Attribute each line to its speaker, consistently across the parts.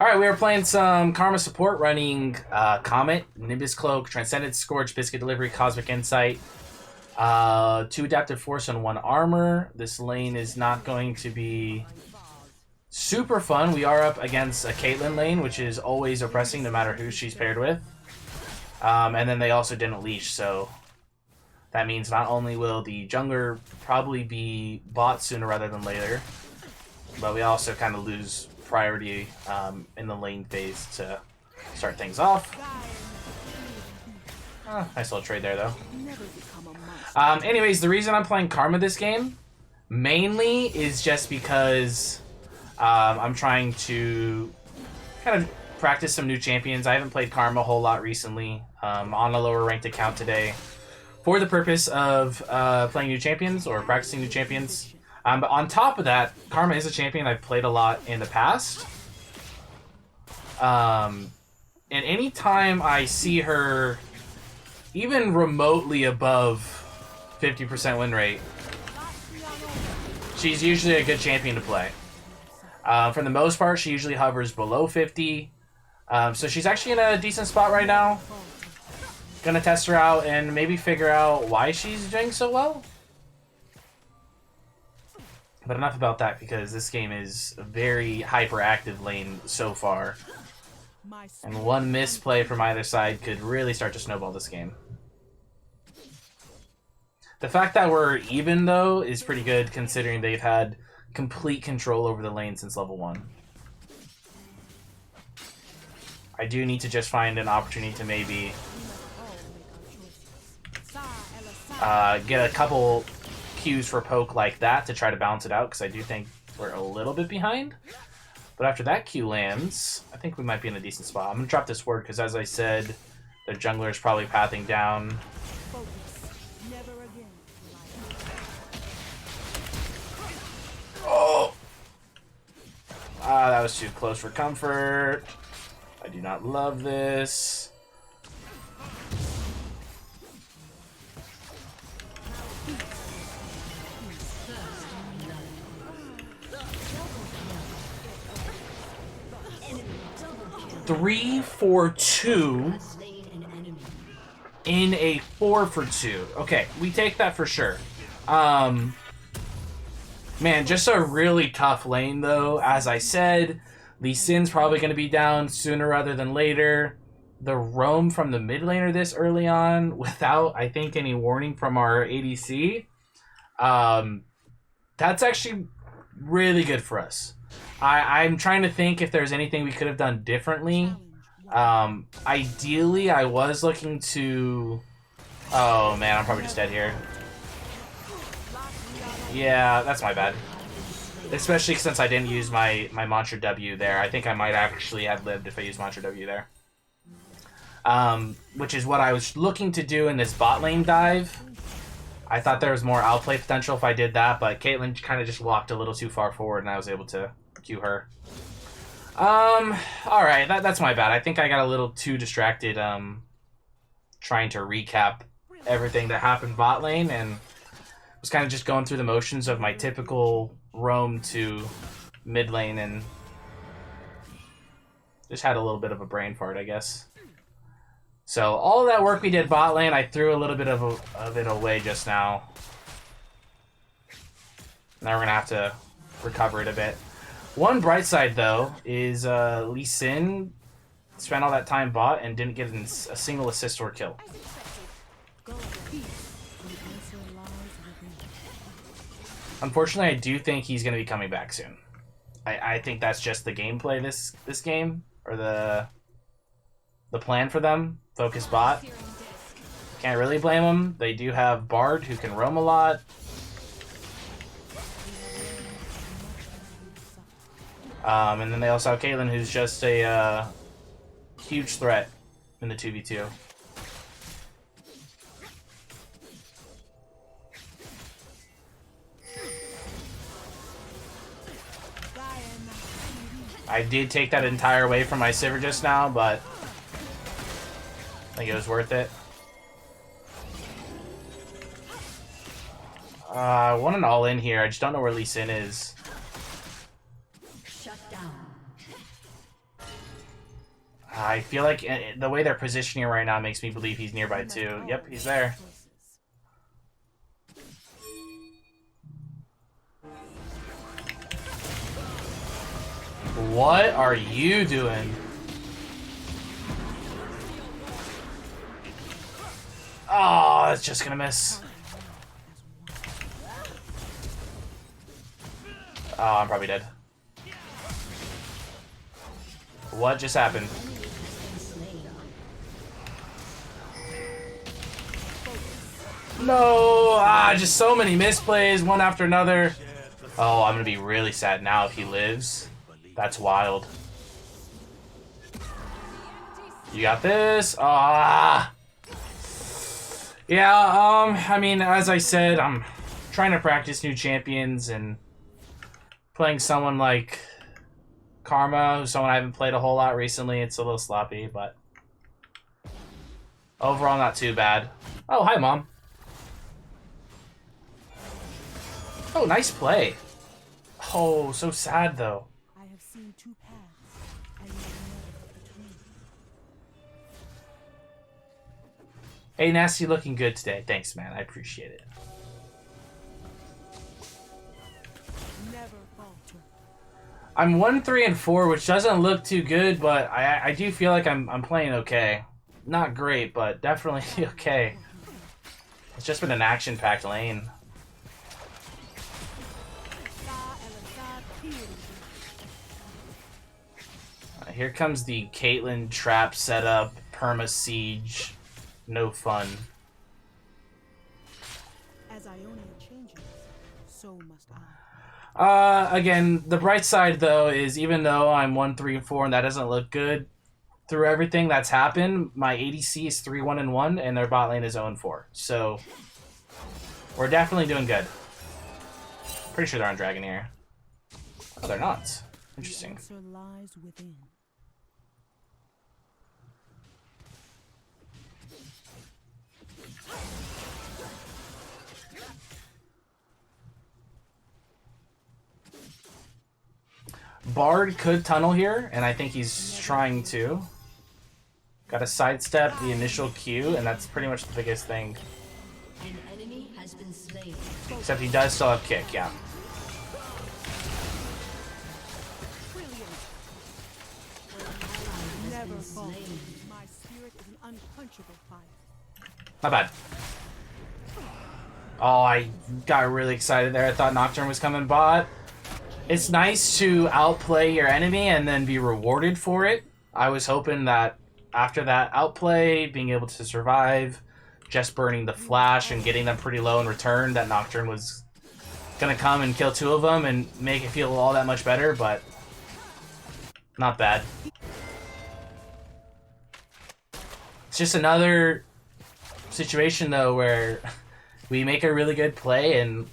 Speaker 1: Alright, we are playing some Karma support, running Comet, Nimbus Cloak, Transcendent Scorch, Biscuit Delivery, Cosmic Insight. 2 Adaptive Force and 1 Armor. This lane is not going to be super fun. We are up against a Caitlyn lane, which is always oppressing no matter who she's paired with. And then they also didn't leash, so that means not only will the jungler probably be bought sooner rather than later, but we also kind of lose priority in the lane phase to start things off. Nice little trade there, though. Anyways, the reason I'm playing Karma this game mainly is just because I'm trying to kind of practice some new champions. I haven't played Karma a whole lot recently on a lower ranked account today for the purpose of playing new champions or practicing new champions. But on top of that, Karma is a champion I've played a lot in the past. And anytime I see her even remotely above 50% win rate, she's usually a good champion to play. For the most part, she usually hovers below 50. So she's actually in a decent spot right now. Gonna test her out and maybe figure out why she's doing so well. But enough about that, because this game is a very hyperactive lane so far. And one misplay from either side could really start to snowball this game. The fact that we're even, though, is pretty good, considering they've had complete control over the lane since level 1. I do need to just find an opportunity to maybe get a couple Qs for poke like that to try to balance it out, because I do think we're a little bit behind. But after that Q lands, I think we might be in a decent spot. I'm going to drop this word because, as I said, the jungler is probably pathing down. Oh! That was too close for comfort. I do not love this. Three for 2 in a 4 for 2. Okay, we take that for sure. Man, just a really tough lane though. As I said, Lee Sin's probably going to be down sooner rather than later. The roam from the mid laner this early on, without, I think, any warning from our ADC, that's actually really good for us. I'm trying to think if there's anything we could have done differently. Ideally, I was looking to... Oh, man, I'm probably just dead here. Yeah, that's my bad. Especially since I didn't use my Mantra W there. I think I might actually have lived if I used Mantra W there. Which is what I was looking to do in this bot lane dive. I thought there was more outplay potential if I did that, but Caitlyn kind of just walked a little too far forward and I was able to Q her. Alright, that's my bad. I think I got a little too distracted trying to recap everything that happened bot lane, and was kind of just going through the motions of my typical roam to mid lane, and just had a little bit of a brain fart, I guess. So all of that work we did bot lane, I threw a little bit of it away just now. Now we're gonna have to recover it a bit. One bright side, though, is Lee Sin spent all that time bot and didn't get a single assist or kill. Unfortunately, I do think he's going to be coming back soon. I think that's just the gameplay this game, or the plan for them. Focus bot. Can't really blame them. They do have Bard, who can roam a lot. And then they also have Caitlyn, who's just a huge threat in the 2v2. I did take that entire away from my Sivir just now, but I think it was worth it. I want an all-in here. I just don't know where Lee Sin is.
Speaker 2: Shut down.
Speaker 1: I feel like the way they're positioning right now makes me believe he's nearby too. Yep, he's there. What are you doing? Oh, it's just gonna miss. Oh, I'm probably dead. What just happened? No! Ah, just so many misplays, one after another. Oh, I'm gonna be really sad now if he lives. That's wild. You got this? Ah! Yeah, I mean, as I said, I'm trying to practice new champions and playing someone like Karma, who's someone I haven't played a whole lot recently. It's a little sloppy, but overall not too bad. Oh, hi, Mom. Oh, nice play. Oh, so sad, though.
Speaker 2: I have seen two paths, and never between.
Speaker 1: Hey, Nasteey, looking good today. Thanks, man. I appreciate it.
Speaker 2: Never falter.
Speaker 1: I'm 1-3-4, which doesn't look too good, but I do feel like I'm playing okay. Not great, but definitely okay. It's just been an action-packed lane. Here comes the Caitlyn trap setup, perma siege, no fun.
Speaker 2: As Ionia changes, so must I.
Speaker 1: Again, the bright side though is even though I'm 1-3-4 and that doesn't look good, through everything that's happened, my ADC is 3-1-1 and their bot lane is 0-4. So we're definitely doing good. Pretty sure they're on Dragon here. Oh, they're not. Interesting.
Speaker 2: The answer lies within.
Speaker 1: Bard could tunnel here, and I think he's trying to. Got to sidestep the initial Q, and that's pretty much the biggest thing.
Speaker 3: An enemy has been slain.
Speaker 1: Except he does still have kick, yeah.
Speaker 2: Never falter. My spirit is an unquenchable fire.
Speaker 1: Not bad. Oh, I got really excited there. I thought Nocturne was coming bot. It's nice to outplay your enemy and then be rewarded for it. I was hoping that after that outplay, being able to survive, just burning the flash and getting them pretty low in return, that Nocturne was gonna come and kill two of them and make it feel all that much better, but not bad. It's just another situation though where we make a really good play and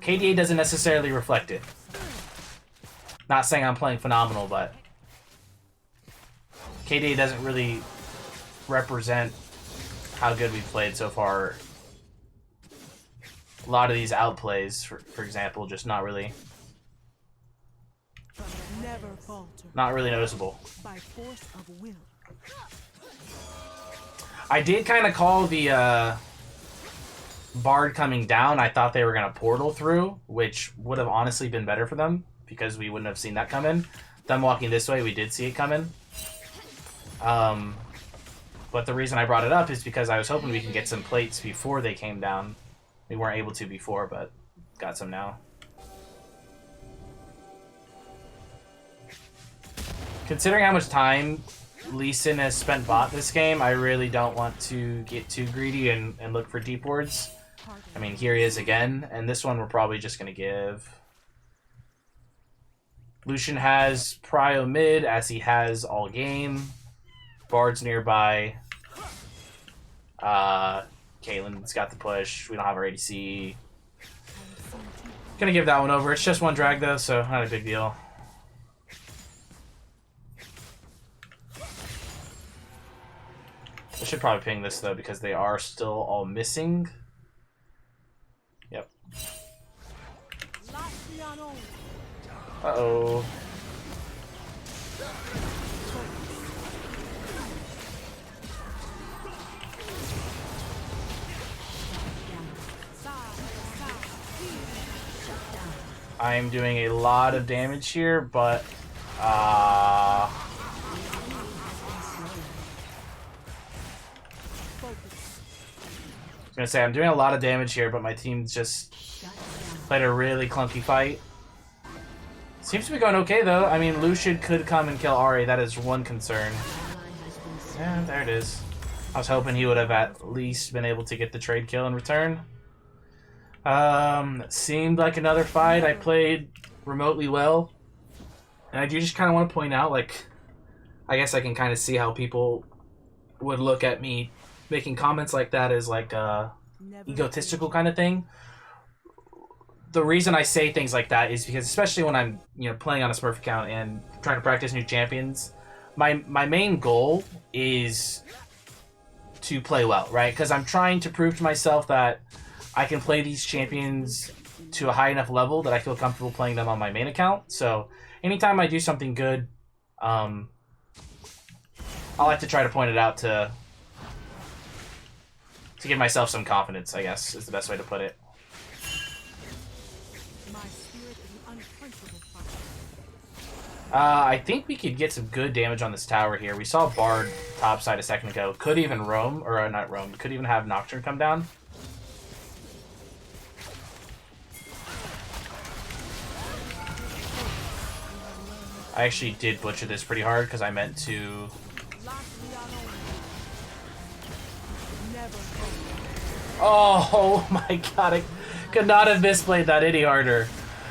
Speaker 1: KDA doesn't necessarily reflect it. Not saying I'm playing phenomenal, but KDA doesn't really represent how good we've played so far. A lot of these outplays, for example, just not really
Speaker 2: Never falter.
Speaker 1: not really noticeable.
Speaker 2: By force of will.
Speaker 1: I did kind of call the Bard coming down. I thought they were going to portal through, which would have honestly been better for them because we wouldn't have seen that coming. Them walking this way, we did see it coming. But the reason I brought it up is because I was hoping we can get some plates before they came down. We weren't able to before, but got some now. Considering how much time Lee Sin has spent bot this game, I really don't want to get too greedy and look for deep wards. I mean, here he is again, and this one we're probably just going to give. Lucian has prio mid, as he has all game. Bard's nearby. Caitlyn's got the push. We don't have our ADC. Gonna give that one over. It's just one drag though, so not a big deal. I should probably ping this though because they are still all missing. Yep. Uh-oh. I'm doing a lot of damage here, but I was gonna say I'm doing a lot of damage here, but my team just played a really clunky fight. Seems to be going okay though. I mean, Lucian could come and kill Ahri. That is one concern. Yeah, there it is. I was hoping he would have at least been able to get the trade kill in return. It seemed like another fight. I played remotely well. And I do just kind of want to point out, like, I guess I can kind of see how people would look at me making comments like that as like a egotistical kind of thing. The reason I say things like that is because, especially when I'm, you know, playing on a Smurf account and trying to practice new champions, my main goal is to play well, right? Because I'm trying to prove to myself that I can play these champions to a high enough level that I feel comfortable playing them on my main account. So anytime I do something good, I like to try to point it out to give myself some confidence, I guess, is the best way to put it. I think we could get some good damage on this tower here. We saw Bard topside a second ago. Could even roam, or not roam, could even have Nocturne come down. I actually did butcher this pretty hard because I meant to... Oh my god, I could not have misplayed that any harder.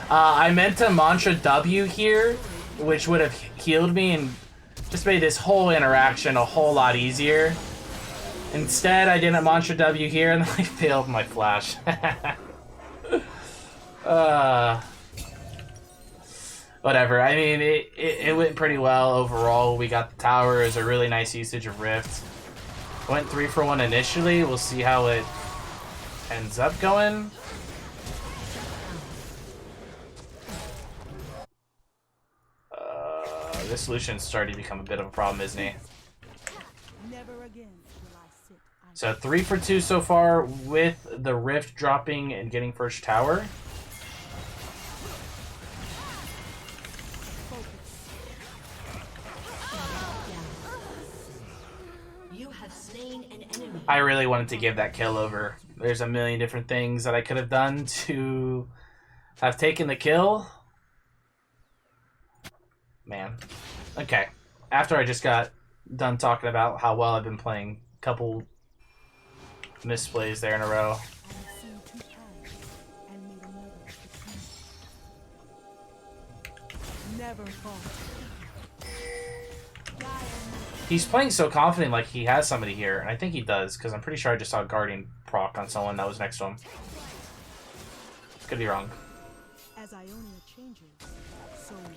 Speaker 1: I meant to Mantra W here, which would have healed me and just made this whole interaction a whole lot easier. Instead, I didn't Mantra W here and I failed my flash. Whatever, I mean, it went pretty well overall. We got the tower. It was a really nice usage of Rift. Went 3 for 1 initially. We'll see how it ends up going. This solution's starting to become a bit of a problem, isn't he? So 3 for 2 so far with the Rift dropping and getting first tower.
Speaker 3: You have slain an enemy.
Speaker 1: I really wanted to give that kill over. There's a million different things that I could have done to have taken the kill. Man. Okay. After I just got done talking about how well I've been playing, a couple misplays there in a row. He's playing so confident like he has somebody here, and I think he does, because I'm pretty sure I just saw Guardian proc on someone that was next to him. Could be wrong.
Speaker 2: As Ionia changes, so will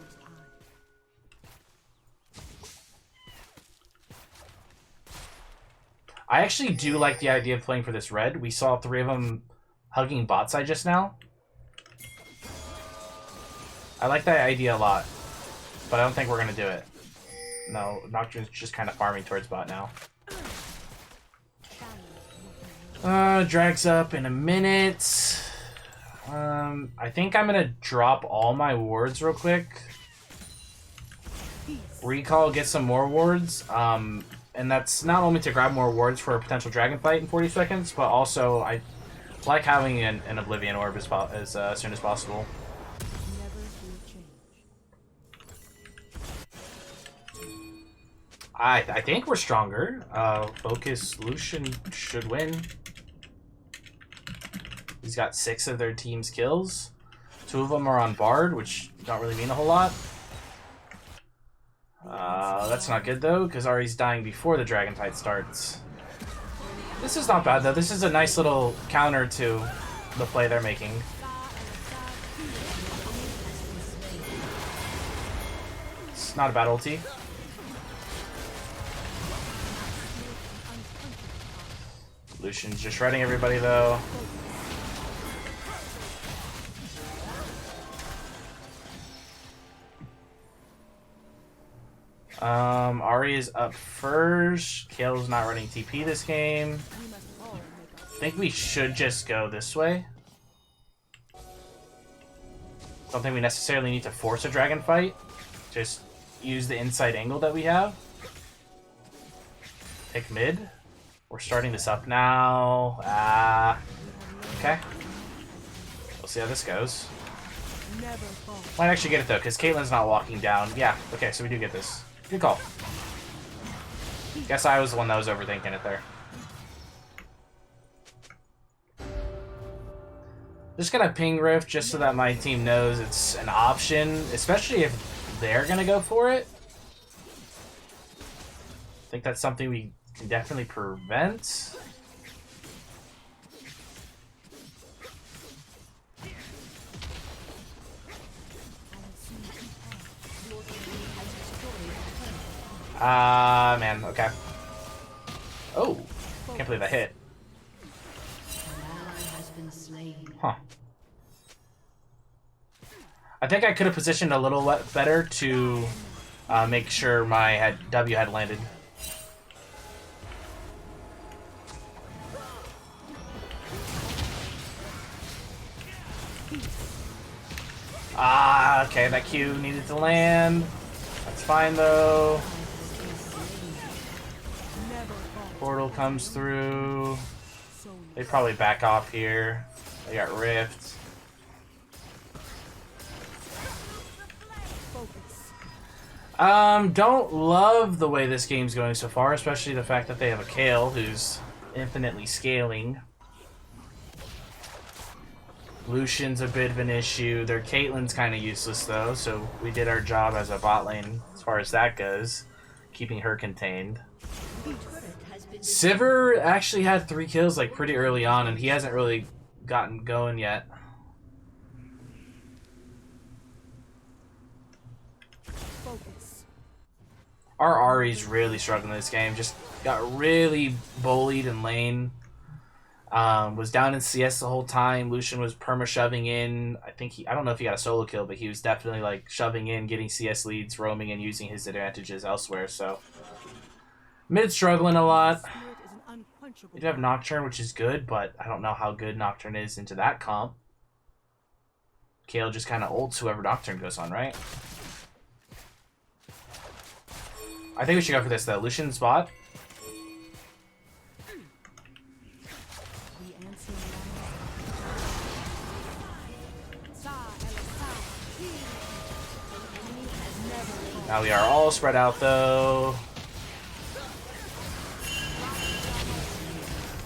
Speaker 1: I actually do like the idea of playing for this red. We saw 3 of them hugging bot side just now. I like that idea a lot, but I don't think we're going to do it. No, Nocturne's just kind of farming towards bot now. Drags up in a minute. I think I'm going to drop all my wards real quick. Recall, get some more wards. And that's not only to grab more wards for a potential dragon fight in 40 seconds, but also I like having an Oblivion Orb as soon as possible. I think we're stronger. Focus Lucian should win. He's got 6 of their team's kills. 2 of them are on Bard, which don't really mean a whole lot. That's not good though, because Ahri's dying before the dragon fight starts. This is not bad though. This is a nice little counter to the play they're making. It's not a bad ulti. Lucian's just shredding everybody though. Ahri is up first. Kale's not running TP this game. I think we should just go this way. Don't think we necessarily need to force a dragon fight. Just use the inside angle that we have. Take mid. We're starting this up now. Okay. We'll see how this goes.
Speaker 2: Never fall.
Speaker 1: Might actually get it though, because Caitlyn's not walking down. Yeah, okay, so we do get this. Good call. Guess I was the one that was overthinking it there. Just gonna ping Rift just so that my team knows it's an option, especially if they're gonna go for it. I think that's something we can definitely prevent. Man, okay. Oh, can't believe that hit. Huh. I think I could have positioned a little better to make sure my W had landed. Okay, that Q needed to land. That's fine though. Portal comes through. They probably back off here. They got Rift. Don't love the way this game's going so far, especially the fact that they have a Kale who's infinitely scaling. Lucian's a bit of an issue. Their Caitlyn's kind of useless though, so we did our job as a bot lane as far as that goes, keeping her contained. Sivir actually had 3 kills like pretty early on, and he hasn't really gotten going yet. Our Ari's really struggling this game. Just got really bullied in lane. Was down in CS the whole time. Lucian was perma shoving in. I don't know if he got a solo kill, but he was definitely like shoving in, getting CS leads, roaming, and using his advantages elsewhere. So mid struggling a lot. We do have Nocturne, which is good, but I don't know how good Nocturne is into that comp. Kale just kind of ults whoever Nocturne goes on, right? I think we should go for this though. Lucian's bot. Now we are all spread out though.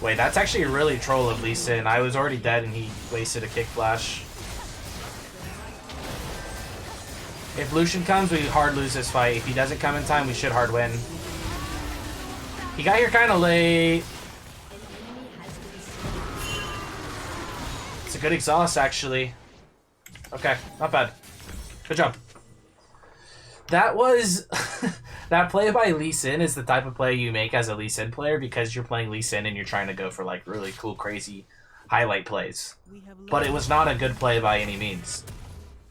Speaker 1: Wait, that's actually really troll of Lee Sin. I was already dead and he wasted a kick flash. If Lucian comes, we hard lose this fight. If he doesn't come in time, we should hard win. He got here kind of late. It's a good exhaust, actually. Okay, not bad. Good job. That was... that play by Lee Sin is the type of play you make as a Lee Sin player because you're playing Lee Sin and you're trying to go for like really cool, crazy highlight plays. But it was not a good play by any means.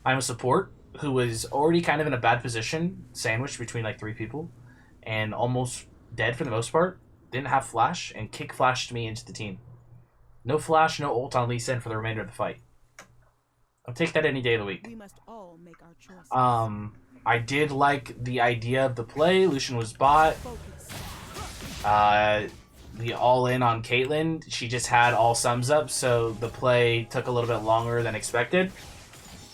Speaker 1: I'm a support who was already kind of in a bad position, sandwiched between like 3 people, and almost dead for the most part. Didn't have flash, and kick flashed me into the team. No flash, no ult on Lee Sin for the remainder of the fight. I'll take that any day of the week.
Speaker 2: We must all make our choices.
Speaker 1: I did like the idea of the play. Lucian was bot. The all-in on Caitlyn, she just had all sums up, so the play took a little bit longer than expected.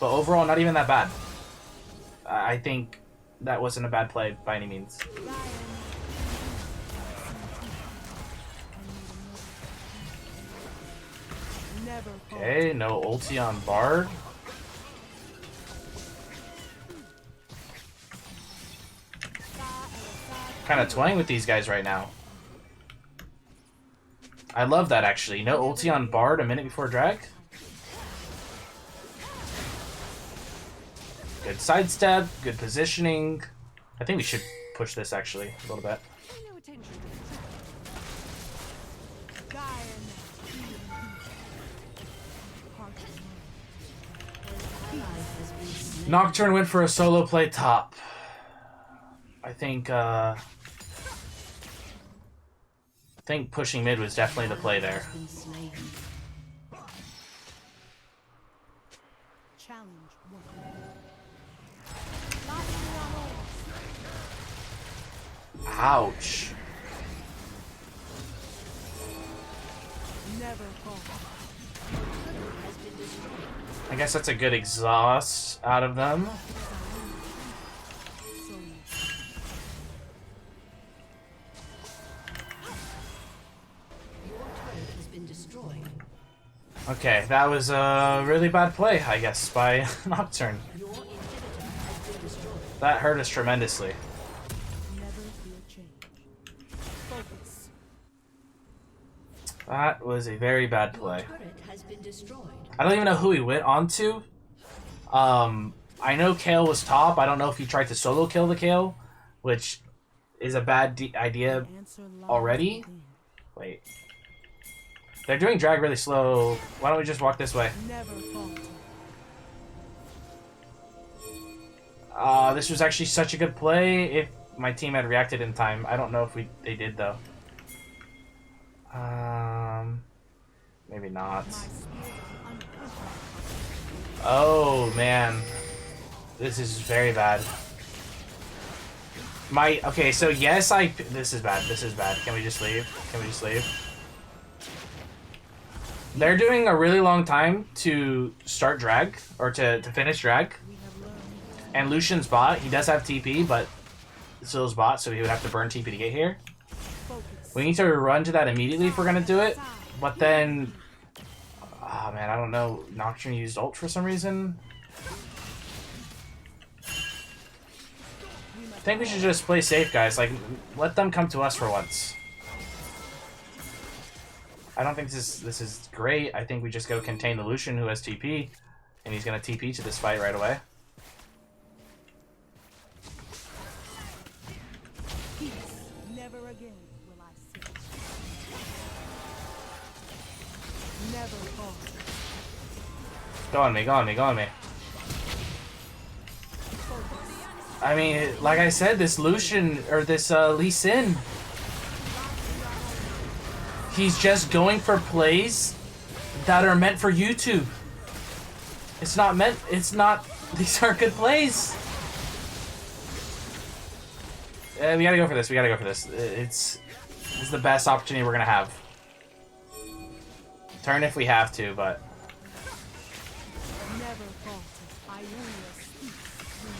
Speaker 1: But overall, not even that bad. I think that wasn't a bad play by any means. Okay, no ulti on Bard. Kind of toying with these guys right now. I love that, actually. No ulti on Bard a minute before drag. Good sidestep, good positioning. I think we should push this, actually, a little bit. Nocturne went for a solo play top. I think pushing mid was definitely the play there.
Speaker 2: Challenge one.
Speaker 1: Ouch.
Speaker 2: Never fall.
Speaker 1: I guess that's a good exhaust out of them.
Speaker 2: So
Speaker 3: Your turret has been destroyed.
Speaker 1: Okay, that was a really bad play, I guess, by Nocturne.
Speaker 3: Your inhibitor has been destroyed.
Speaker 1: That hurt us tremendously.
Speaker 2: never fear change. Focus.
Speaker 1: That was a very bad
Speaker 3: Your
Speaker 1: play.
Speaker 3: turret has been destroyed.
Speaker 1: I don't even know who he went on to. I know Kale was top. I don't know if he tried to solo kill the Kale, which is a bad idea
Speaker 2: Answer lies
Speaker 1: already.
Speaker 2: within.
Speaker 1: Wait. They're doing drag really slow. Why don't we just walk this way?
Speaker 2: Never falter.
Speaker 1: This was actually such a good play if my team had reacted in time. I don't know if they did though. Maybe not.
Speaker 2: My spirit is unquenchable.
Speaker 1: Oh man, this is very bad. Okay, so yes, this is bad. This is bad. Can we just leave? Can we just leave? They're doing a really long time to start drag or to finish drag.
Speaker 2: We have learned.
Speaker 1: And Lucian's bot, he does have TP, but Zill's bot, so he would have to burn TP to get here.
Speaker 2: Focus.
Speaker 1: We need to run to that immediately if we're gonna do it. But then, oh man, I don't know. Nocturne used ult for some reason. I think we should just play safe, guys. Like, let them come to us for once. I don't think this is great. I think we just go contain the Lucian who has TP, and he's gonna TP to this fight right away.
Speaker 2: Peace. Never again will I sit. Never falter.
Speaker 1: Go on me, go on me, go on me.
Speaker 2: Focus.
Speaker 1: I mean, like I said, this Lucian, or this Lee Sin, he's just going for plays that are meant for YouTube. It's not, these aren't good plays. We gotta go for this, we gotta go for this. This is the best opportunity we're gonna have. Turn if we have to, but...
Speaker 2: Never falter. Ionia speaks through me.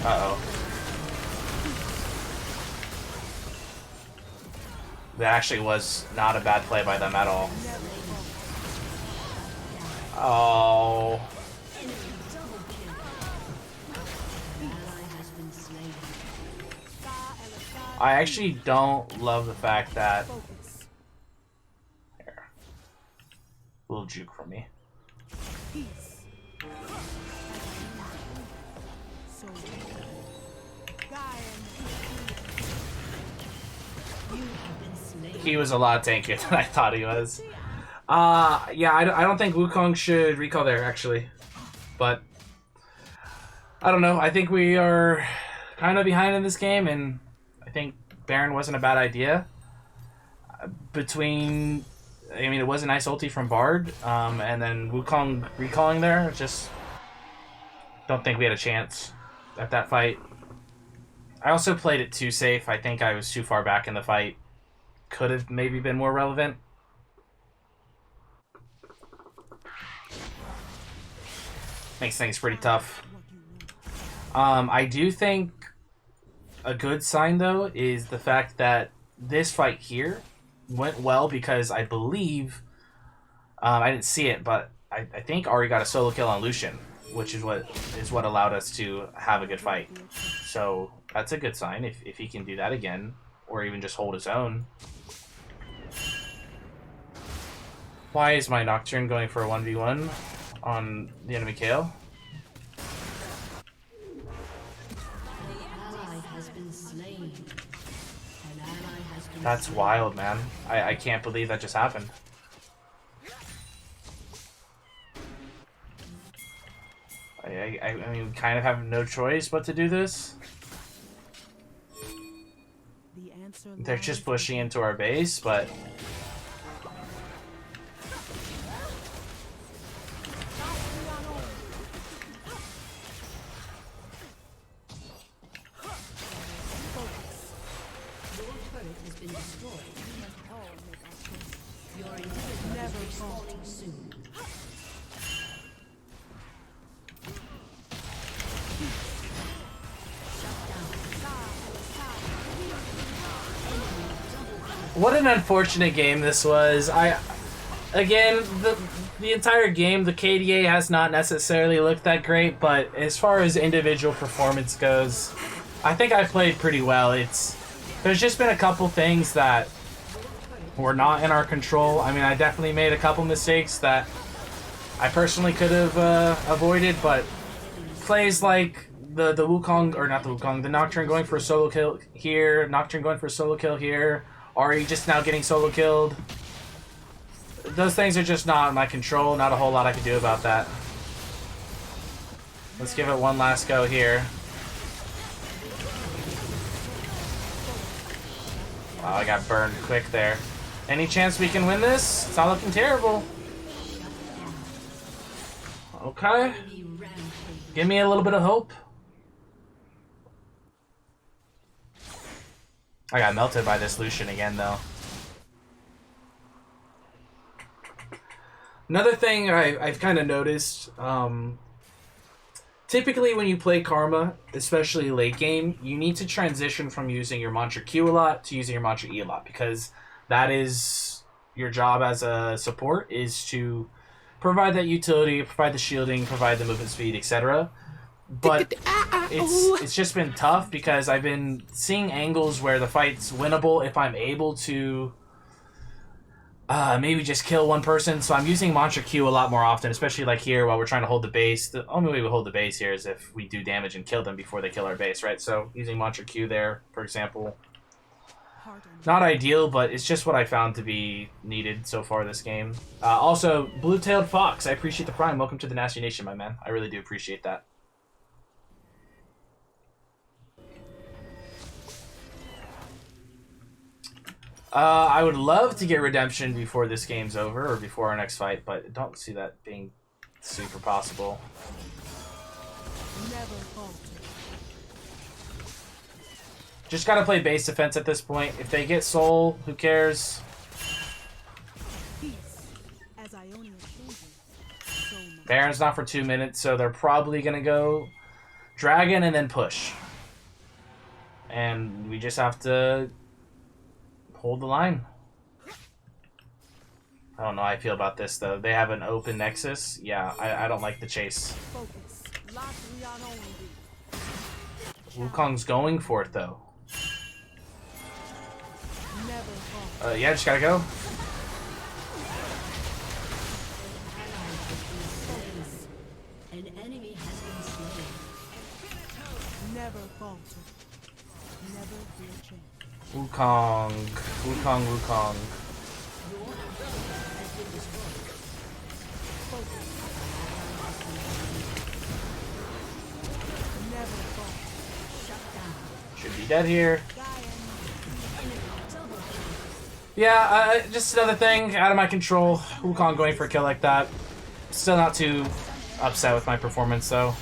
Speaker 1: Uh-oh. That actually was not a bad play by them at all.
Speaker 2: Never falter.
Speaker 1: Oh.
Speaker 3: Double kill. An ally has been slain.
Speaker 1: I actually don't love the fact that...
Speaker 2: Focus.
Speaker 1: Here. A little juke from me.
Speaker 2: Peace. So
Speaker 3: You have been slain.
Speaker 1: He was a lot tankier than I thought he was. Yeah, I don't think Wukong should recall there, actually. But, I don't know. I think we are kind of behind in this game, and I think Baron wasn't a bad idea. I mean, it was a nice ulti from Bard, and then Wukong recalling there. Just don't think we had a chance at that fight. I also played it too safe. I think I was too far back in the fight. Could have maybe been more relevant. Makes things pretty tough. I do think a good sign, though, is the fact that this fight here went well because I believe... I didn't see it, but I think Ari got a solo kill on Lucian, which is what allowed us to have a good fight. So that's a good sign if he can do that again, or even just hold his own. Why is my Nocturne going for a 1v1 on the enemy Kale?
Speaker 3: Ally has been slain. An ally has been
Speaker 1: That's
Speaker 3: slain.
Speaker 1: wild, man. I can't believe that just happened. I mean, we kind of have no choice but to do this.
Speaker 2: the answer
Speaker 1: They're
Speaker 2: lies
Speaker 1: just pushing into our base, but...
Speaker 3: Your inhibitor is respawning soon.
Speaker 1: What an unfortunate game this was. Again, the entire game, the KDA has not necessarily looked that great, but as far as individual performance goes, I think I played pretty well. There's just been a couple things that were not in our control. I mean, I definitely made a couple mistakes that I personally could have avoided, but plays like the Wukong, or not the Wukong, the Nocturne going for a solo kill here, Nocturne going for a solo kill here, Ari just now getting solo killed. Those things are just not in my control. Not a whole lot I can do about that. Let's give it one last go here. Wow, I got burned quick there. Any chance we can win this? It's not looking terrible. Okay. Give me a little bit of hope. I got melted by this Lucian again, though. Another thing I've kind of noticed, typically when you play Karma, especially late game, you need to transition from using your mantra Q a lot to using your mantra E a lot, because that is your job as a support, is to provide that utility, provide the shielding, provide the movement speed, etc. But it's just been tough because I've been seeing angles where the fight's winnable if I'm able to maybe just kill one person. So I'm using mantra Q a lot more often, especially like here while we're trying to hold the base. The only way we hold the base here is if we do damage and kill them before they kill our base, right? So using mantra Q there, for example. Not ideal, but it's just what I found to be needed so far this game. Also, Blue-Tailed Fox, I appreciate the prime. Welcome to the Nasteey Nation, my man. I really do appreciate that. I would love to get redemption before this game's over, or before our next fight, but I don't see that being super possible.
Speaker 2: Never falter.
Speaker 1: Just gotta play base defense at this point. If they get soul, who cares?
Speaker 2: Peace, as Ionia changes, so much.
Speaker 1: Baron's not for 2 minutes, so they're probably gonna go dragon and then push. And we just have to hold the line. I don't know how I feel about this, though. They have an open nexus. Yeah, I don't like the chase.
Speaker 2: Focus. Lock Leon only.
Speaker 1: Wukong's going for it, though.
Speaker 2: Never falter.
Speaker 1: Yeah, just gotta go.
Speaker 3: An enemy has been slain.
Speaker 2: Never falter. Never fear change.
Speaker 1: Wukong. Wukong, Wukong.
Speaker 2: Never falter.
Speaker 1: Should be dead here. Yeah, just another thing out of my control. Wukong going for a kill like that. Still not too upset with my performance, though.